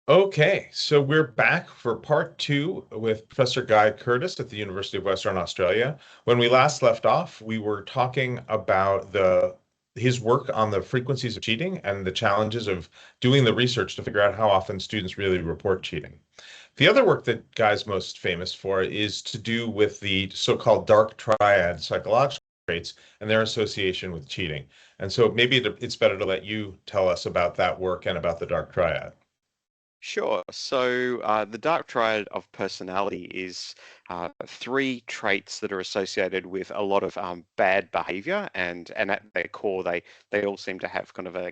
Okay, so we're back for part two with Professor Guy Curtis at the University of Western Australia. When we last left off, we were talking about the his work on the frequencies of cheating and the challenges of doing the research to figure out how often students really report cheating. The other work that Guy's most famous for is to do with the so-called dark triad psychological traits and their association with cheating. And so maybe it's better to let you tell us about that work and about the dark triad. Sure. So the dark triad of personality is three traits that are associated with a lot of bad behavior, and at their core, they all seem to have kind of a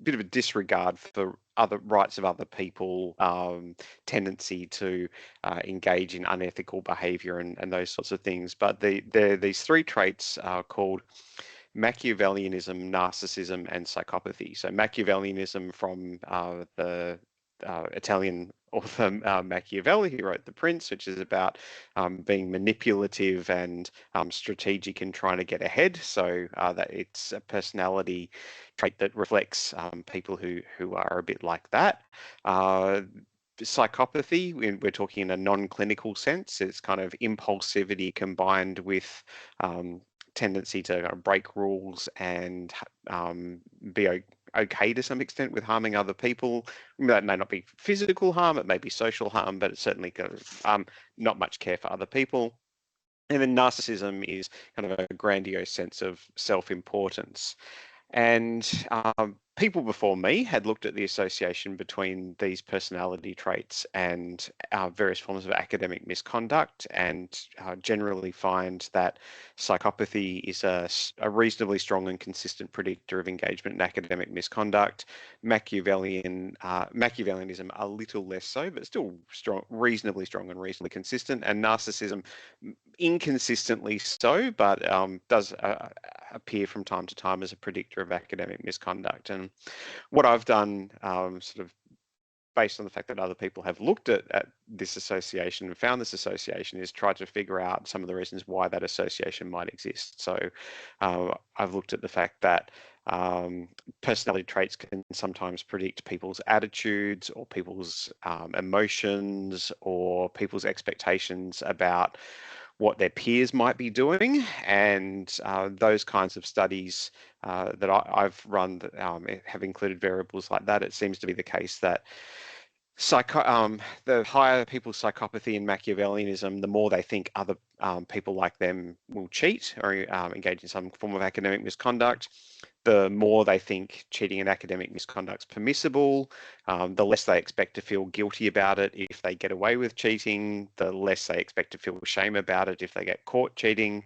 bit of a disregard for other rights of other people, tendency to engage in unethical behavior and those sorts of things. But these three traits are called Machiavellianism, narcissism, and psychopathy. So Machiavellianism from the Italian author Machiavelli, who wrote The Prince, which is about being manipulative and strategic in trying to get ahead. So that it's a personality trait that reflects people who are a bit like that. Uh, Psychopathy, we're talking in a non-clinical sense. It's kind of impulsivity combined with um, tendency to kind of break rules and be okay to some extent with harming other people. That may not be physical harm, it may be social harm, but it's certainly kind of, not much care for other people. And then narcissism is kind of a grandiose sense of self-importance. And people before me had looked at the association between these personality traits and various forms of academic misconduct, and generally find that psychopathy is a reasonably strong and consistent predictor of engagement in academic misconduct. Machiavellianism a little less so, but still strong, reasonably strong and reasonably consistent. And narcissism inconsistently so, but does appear from time to time as a predictor of academic misconduct. And what I've done, sort of based on the fact that other people have looked at this association and found this association, is try to figure out some of the reasons why that association might exist. So I've looked at the fact that personality traits can sometimes predict people's attitudes or people's emotions or people's expectations about what their peers might be doing. And those kinds of studies that I've run that have included variables like that. It seems to be the case that the higher people's psychopathy and Machiavellianism, the more they think other people like them will cheat or engage in some form of academic misconduct. The more they think cheating and academic misconduct is permissible, the less they expect to feel guilty about it if they get away with cheating, the less they expect to feel shame about it if they get caught cheating.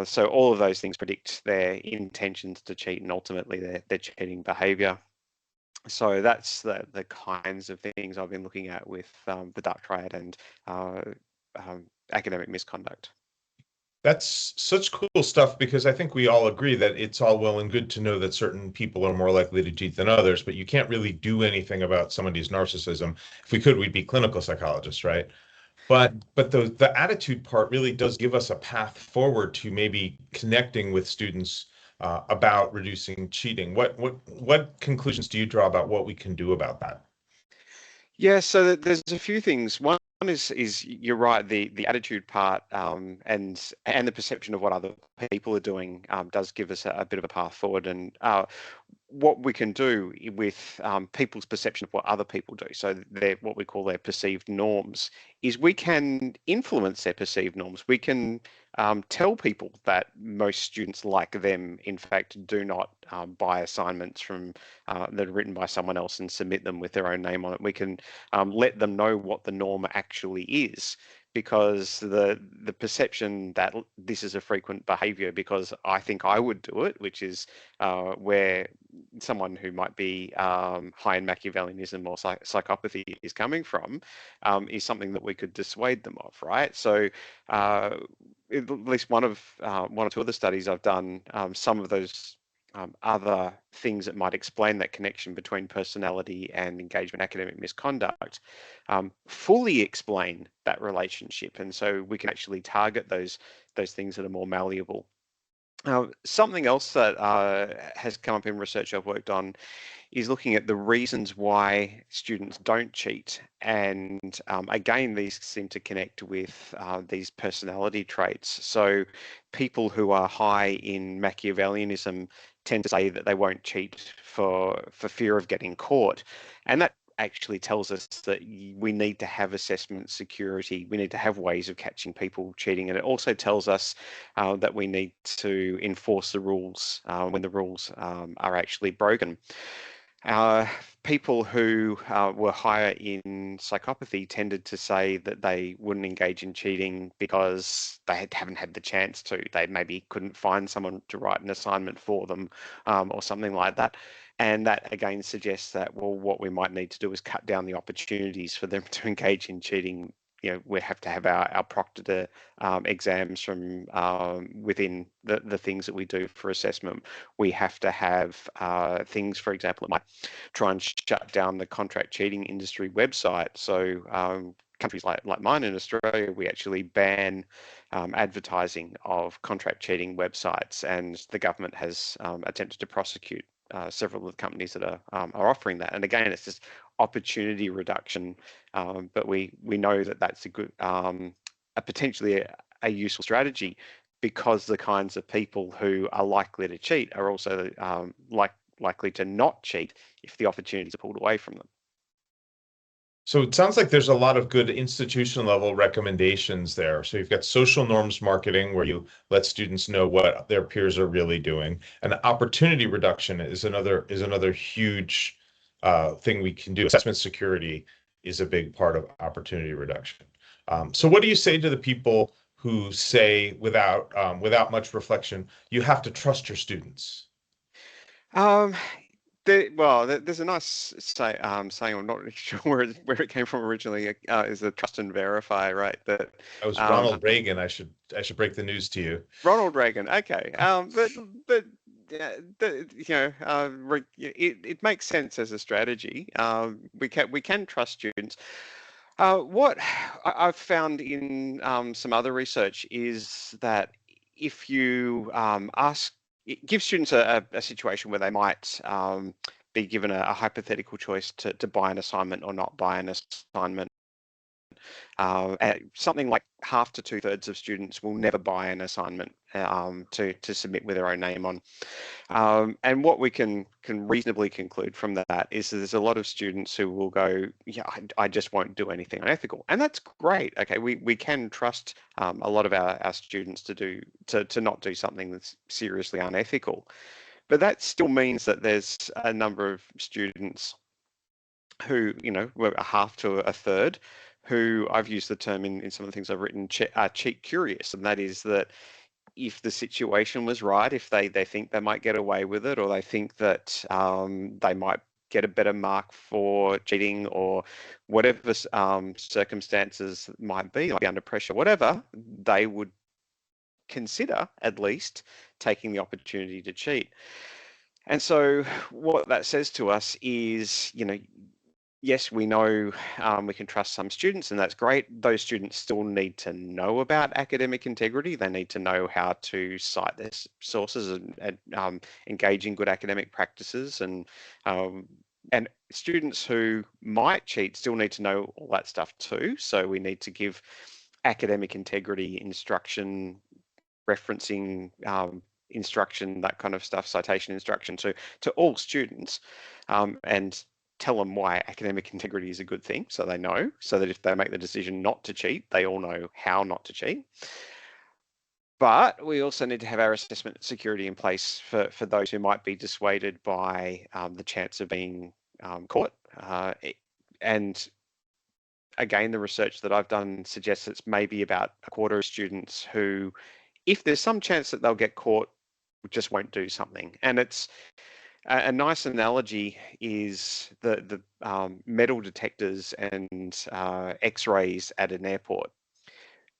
So all of those things predict their intentions to cheat and ultimately their cheating behavior. So that's the kinds of things I've been looking at with the dark triad and uh, academic misconduct. That's such cool stuff because I think we all agree that it's all well and good to know that certain people are more likely to cheat than others, but you can't really do anything about somebody's narcissism. If we could, we'd be clinical psychologists, right? But the attitude part really does give us a path forward to maybe connecting with students about reducing cheating. What conclusions do you draw about what we can do about that? Yeah, so there's a few things. One is you're right, the attitude part and the perception of what other people are doing does give us a bit of a path forward. And what we can do with people's perception of what other people do, so they're what we call their perceived norms, is we can influence their perceived norms. We can tell people that most students like them, in fact, do not buy assignments from that are written by someone else and submit them with their own name on it. We can let them know what the norm actually is, because the perception that this is a frequent behavior because I think I would do it, which is where someone who might be high in Machiavellianism or psychopathy is coming from, is something that we could dissuade them of, right? So uh, at least one or two other studies I've done, some of those other things that might explain that connection between personality and engagement academic misconduct fully explain that relationship, and so we can actually target those things that are more malleable. Something else that has come up in research I've worked on is looking at the reasons why students don't cheat. And again, these seem to connect with these personality traits. So people who are high in Machiavellianism tend to say that they won't cheat for fear of getting caught. And that actually tells us that we need to have assessment security. We need to have ways of catching people cheating. And it also tells us that we need to enforce the rules when the rules are actually broken. Uh, People who were higher in psychopathy tended to say that they wouldn't engage in cheating because they haven't had the chance to. They maybe couldn't find someone to write an assignment for them or something like that. And that again suggests that, well, what we might need to do is cut down the opportunities for them to engage in cheating. We have to have our proctored exams from within the things that we do for assessment. We have to have things, for example, it might try and shut down the contract cheating industry website. So countries like mine in Australia, we actually ban advertising of contract cheating websites, and the government has attempted to prosecute several of the companies that are offering that. And again, it's just opportunity reduction, but we know that that's a good, a potentially a useful strategy, because the kinds of people who are likely to cheat are also likely to not cheat if the opportunities are pulled away from them. So it sounds like there's a lot of good institution level recommendations there. So you've got social norms marketing, where you let students know what their peers are really doing. And opportunity reduction is another huge thing we can do. Assessment security is a big part of opportunity reduction. So what do you say to the people who say, without much reflection, you have to trust your students? Um, there's a nice saying. I'm not really sure where it came from originally. Is the trust and verify, right? That I was um, Ronald Reagan. I should break the news to you. Ronald Reagan. Okay, but yeah, it makes sense as a strategy. We can trust students. What I've found in some other research is that if you ask, it gives students a situation where they might be given a hypothetical choice to buy an assignment or not buy an assignment. Something like half to two-thirds of students will never buy an assignment to submit with their own name on. And what we can reasonably conclude from that is that there's a lot of students who will go, yeah, I just won't do anything unethical. And that's great. Okay, we can trust a lot of our students to not do something that's seriously unethical. But that still means that there's a number of students who, were a half to a third, who I've used the term in some of the things I've written, cheat curious. And that is that if the situation was right, if they think they might get away with it, or they think that they might get a better mark for cheating, or whatever circumstances might be, like under pressure, whatever, they would consider at least taking the opportunity to cheat. And so what that says to us is, yes, we know we can trust some students, and that's great. Those students still need to know about academic integrity. They need to know how to cite their sources and engage in good academic practices. And students who might cheat still need to know all that stuff too. So we need to give academic integrity instruction, referencing instruction, that kind of stuff, citation instruction to all students, and tell them why academic integrity is a good thing, so they know, so that if they make the decision not to cheat, they all know how not to cheat. But we also need to have our assessment security in place for those who might be dissuaded by the chance of being caught. And again, the research that I've done suggests it's maybe about a quarter of students who, if there's some chance that they'll get caught, just won't do something. And it's a nice analogy is the metal detectors and X-rays at an airport.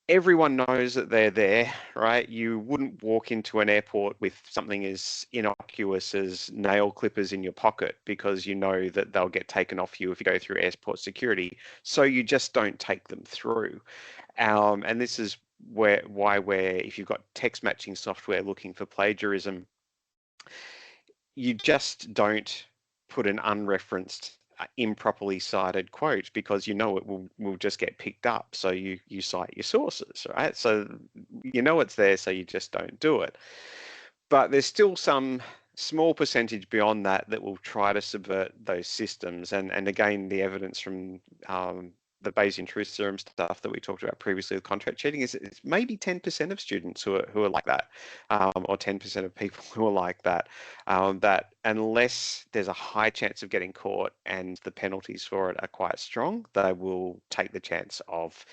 Everyone knows that they're there, right? You wouldn't walk into an airport with something as innocuous as nail clippers in your pocket, because you know that they'll get taken off you if you go through airport security. So you just don't take them through. And this is where if you've got text matching software looking for plagiarism, you just don't put an unreferenced, improperly cited quote, because you know it will just get picked up. So you cite your sources, right? So you know it's there, so you just don't do it. But there's still some small percentage beyond that that will try to subvert those systems. And again, the evidence from the Bayesian truth serum stuff that we talked about previously with contract cheating is it's maybe 10% of students who are like that, or 10% of people who are like that. That unless there's a high chance of getting caught and the penalties for it are quite strong, they will take the chance of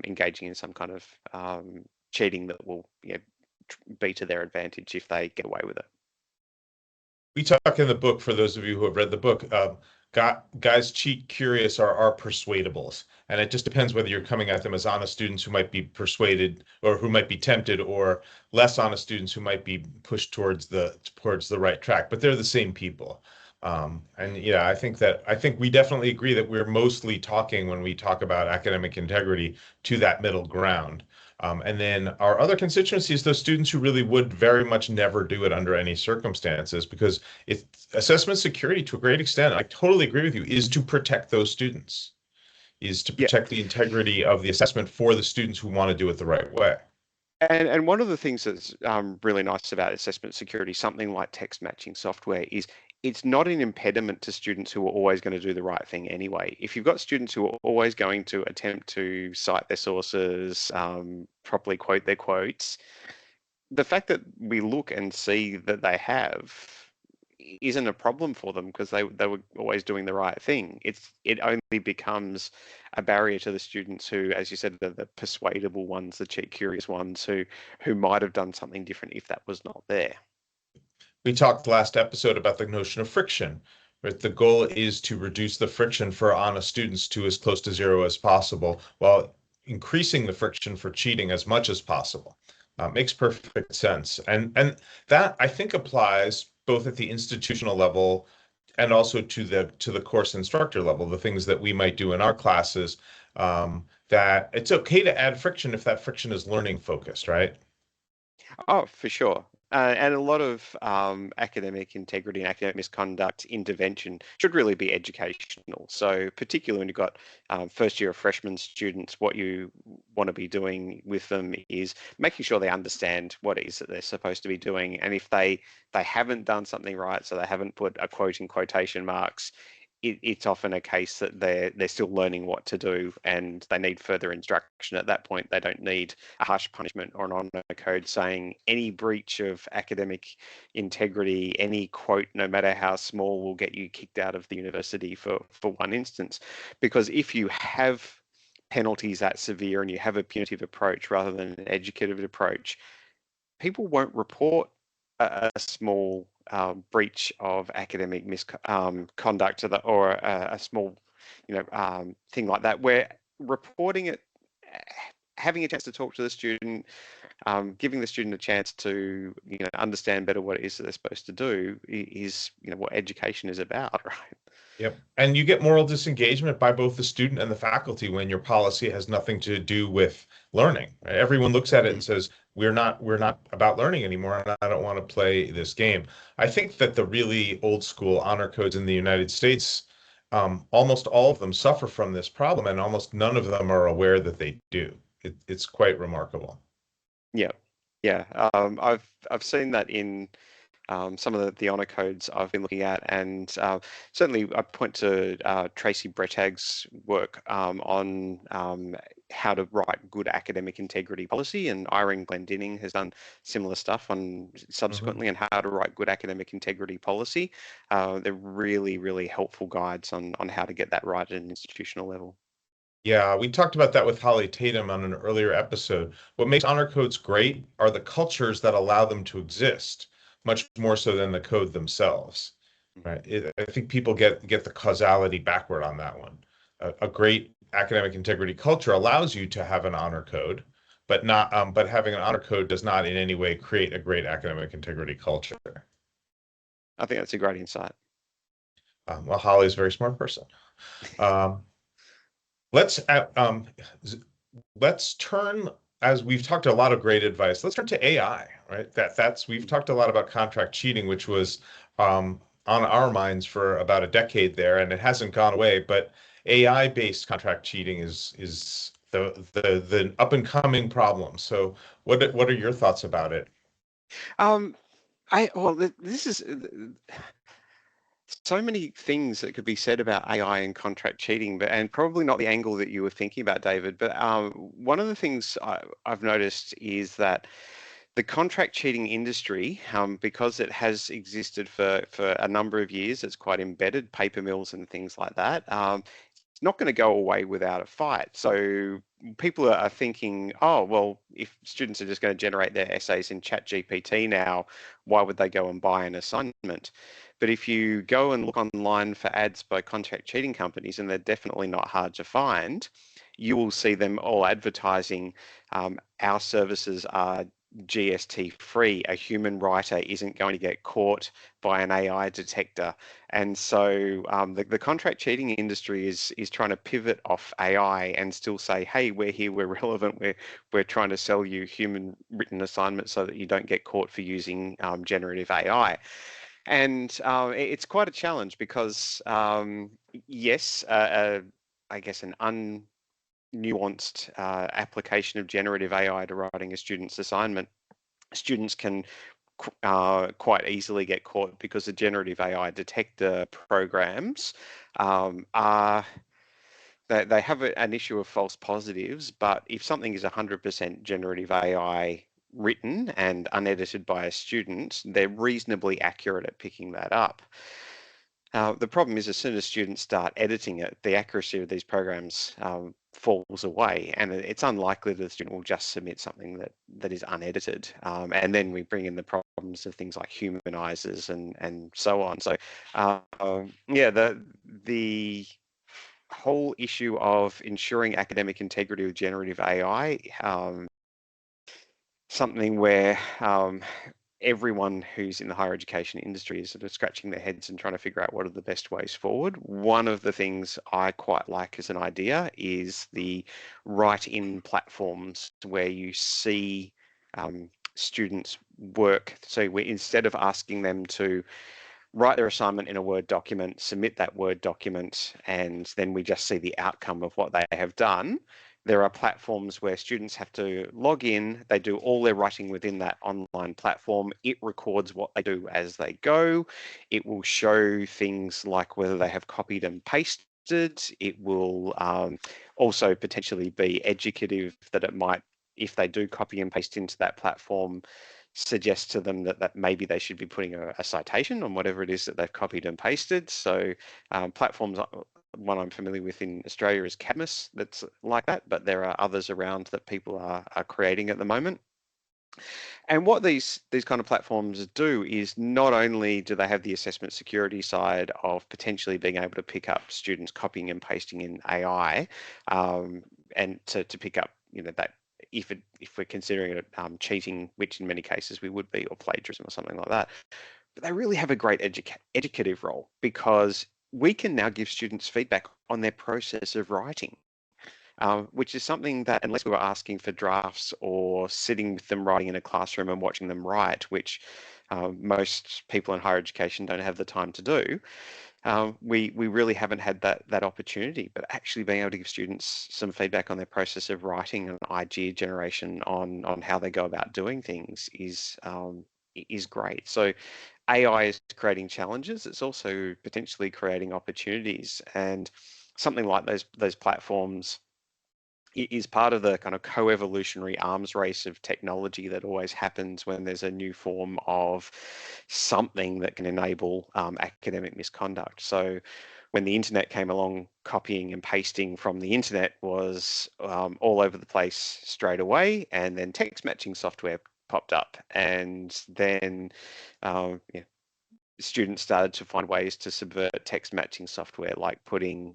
engaging in some kind of cheating that will, be to their advantage if they get away with it. We talk in the book, for those of you who have read the book, guys cheat curious are persuadables. And it just depends whether you're coming at them as honest students who might be persuaded or who might be tempted, or less honest students who might be pushed towards the right track. But they're the same people. And yeah, I think we definitely agree that we're mostly talking, when we talk about academic integrity, to that middle ground. And then our other constituency is those students who really would very much never do it under any circumstances, because assessment security, to a great extent, I totally agree with you, is to protect those students, is to protect the integrity of the assessment for the students who want to do it the right way. And one of the things that's really nice about assessment security, something like text matching software, is it's not an impediment to students who are always going to do the right thing anyway. If you've got students who are always going to attempt to cite their sources, properly quote their quotes, the fact that we look and see that they have isn't a problem for them, because they were always doing the right thing. It only becomes a barrier to the students who, as you said, the persuadable ones, the cheat curious ones who might have done something different if that was not there. We talked last episode about the notion of friction, right? The goal is to reduce the friction for honest students to as close to zero as possible, while increasing the friction for cheating as much as possible. Makes perfect sense. And that, I think, applies both at the institutional level and also to the course instructor level, the things that we might do in our classes, that it's okay to add friction if that friction is learning focused, right? Oh, for sure. And a lot of academic integrity and academic misconduct intervention should really be educational. So particularly when you've got first year of freshman students, what you want to be doing with them is making sure they understand what it is that they're supposed to be doing. And if they haven't done something right, so they haven't put a quote in quotation marks, it's often a case that they're still learning what to do and they need further instruction. At that point, they don't need a harsh punishment or an honor code saying any breach of academic integrity, any quote, no matter how small, will get you kicked out of the university for one instance. Because if you have penalties that severe and you have a punitive approach rather than an educative approach, people won't report a small breach of academic misconduct or a small, thing like that. Where reporting it, having a chance to talk to the student, giving the student a chance to understand better what it is that they're supposed to do is what education is about, right? Yep. And you get moral disengagement by both the student and the faculty when your policy has nothing to do with learning. Right? Everyone looks at it and says, we're not about learning anymore, and I don't want to play this game. I think that the really old school honor codes in the United States, almost all of them suffer from this problem, and almost none of them are aware that they do. It's quite remarkable. Yeah, yeah. I've seen that in some of the honor codes I've been looking at, and certainly I point to Tracy Brettag's work on how to write good academic integrity policy, and Irene Glendinning has done similar stuff on subsequently on how to write good academic integrity policy. They're really, really helpful guides on how to get that right at an institutional level. Yeah, we talked about that with Holly Tatum on an earlier episode. What makes honor codes great are the cultures that allow them to exist, much more so than the code themselves. Right? I think people get the causality backward on that one. A great academic integrity culture allows you to have an honor code, but not but having an honor code does not in any way create a great academic integrity culture. I think that's a great insight. Well, Holly's a very smart person. Um, let's let's turn as we've talked a lot of great advice, let's turn to AI, right? We've talked a lot about contract cheating, which was on our minds for about a decade there, and it hasn't gone away. But AI-based contract cheating is the up and coming problem. So what are your thoughts about it? Um, this is so many things that could be said about AI and contract cheating, but and probably not the angle that you were thinking about, David. But one of the things I've noticed is that the contract cheating industry, because it has existed for a number of years, it's quite embedded, paper mills and things like that. It's not going to go away without a fight. So people are thinking, oh, well, if students are just going to generate their essays in ChatGPT now, why would they go and buy an assignment? But if you go and look online for ads by contract cheating companies, and they're definitely not hard to find, you will see them all advertising our services are GST free. A human writer isn't going to get caught by an AI detector. And so the contract cheating industry is trying to pivot off AI and still say, hey, we're here, we're relevant, we're trying to sell you human written assignments so that you don't get caught for using generative AI. And it's quite a challenge because yes, I guess an nuanced application of generative AI to writing a student's assignment, students can quite easily get caught because the generative AI detector programs are they have an issue of false positives, but if something is 100% generative AI written and unedited by a student, they're reasonably accurate at picking that up. The problem is as soon as students start editing it, the accuracy of these programs falls away, and it's unlikely that the student will just submit something that is unedited. And then we bring in the problems of things like humanizers and so on. So yeah, the whole issue of ensuring academic integrity with generative AI, something where everyone who's in the higher education industry is sort of scratching their heads and trying to figure out what are the best ways forward. One of the things I quite like as an idea is the write-in platforms where you see students work. So instead of asking them to write their assignment in a Word document, submit that Word document, and then we just see the outcome of what they have done. There are platforms where students have to log in, they do all their writing within that online platform. It records what they do as they go. It will show things like whether they have copied and pasted. It will also potentially be educative, that it might, if they do copy and paste into that platform, suggest to them that maybe they should be putting a citation on whatever it is that they've copied and pasted. So platforms, one I'm familiar with in Australia is Cadmus, that's like that, but there are others around that people are creating at the moment. And what these kind of platforms do is not only do they have the assessment security side of potentially being able to pick up students copying and pasting in AI, and to pick up, you know, that if we're considering it cheating, which in many cases we would be, or plagiarism or something like that, but they really have a great educative role, because we can now give students feedback on their process of writing, which is something that, unless we were asking for drafts or sitting with them writing in a classroom and watching them write, which most people in higher education don't have the time to do, we really haven't had that opportunity. But actually being able to give students some feedback on their process of writing and idea generation on how they go about doing things is great. So AI is creating challenges. It's also potentially creating opportunities, and something like those platforms is part of the kind of co-evolutionary arms race of technology that always happens when there's a new form of something that can enable academic misconduct. So when the internet came along, copying and pasting from the internet was all over the place straight away, and then text matching software popped up, and then yeah, students started to find ways to subvert text matching software, like putting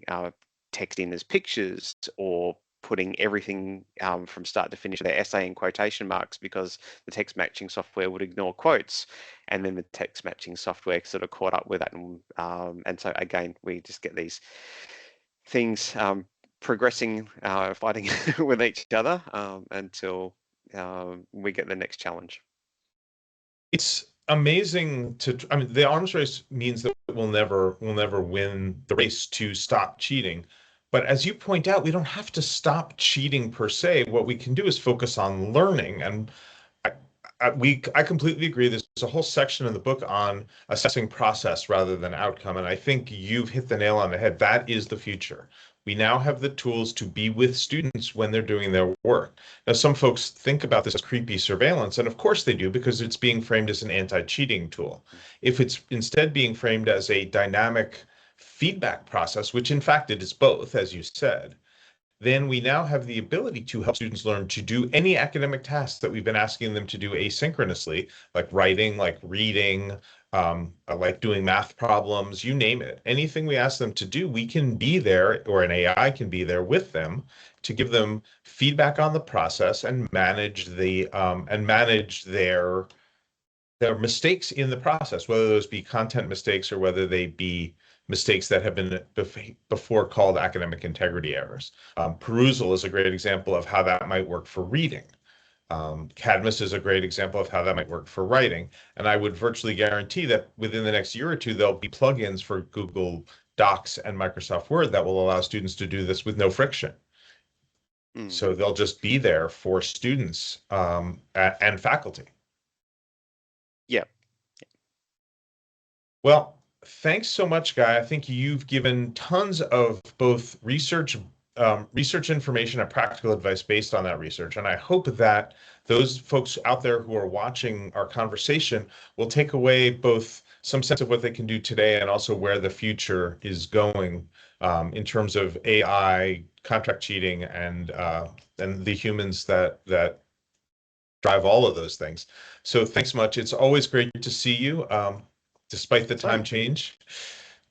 text in as pictures, or putting everything from start to finish of their essay in quotation marks, because the text matching software would ignore quotes, and then the text matching software sort of caught up with that, and so again we just get these things progressing, fighting with each other until we get the next challenge. It's amazing I mean, the arms race means that we'll never win the race to stop cheating. But as you point out, we don't have to stop cheating per se. What we can do is focus on learning. And I completely agree. There's a whole section in the book on assessing process rather than outcome. And I think you've hit the nail on the head. That is the future. We now have the tools to be with students when they're doing their work. Now, some folks think about this as creepy surveillance, and of course they do, because it's being framed as an anti-cheating tool. If it's instead being framed as a dynamic feedback process, which in fact it is both, as you said, then we now have the ability to help students learn to do any academic tasks that we've been asking them to do asynchronously, like writing, like reading, like doing math problems, you name it. Anything we ask them to do, we can be there, or an AI can be there with them to give them feedback on the process and manage their mistakes in the process, whether those be content mistakes or whether they be mistakes that have been before called academic integrity errors. Perusall is a great example of how that might work for reading. Cadmus is a great example of how that might work for writing. And I would virtually guarantee that within the next year or two, there'll be plugins for Google Docs and Microsoft Word that will allow students to do this with no friction. So they'll just be there for students and faculty. Yeah. Well, thanks so much, Guy. I think you've given tons of both research information and practical advice based on that research. And I hope that those folks out there who are watching our conversation will take away both some sense of what they can do today and also where the future is going in terms of AI, contract cheating, and the humans that drive all of those things. So thanks much. It's always great to see you, despite the time change.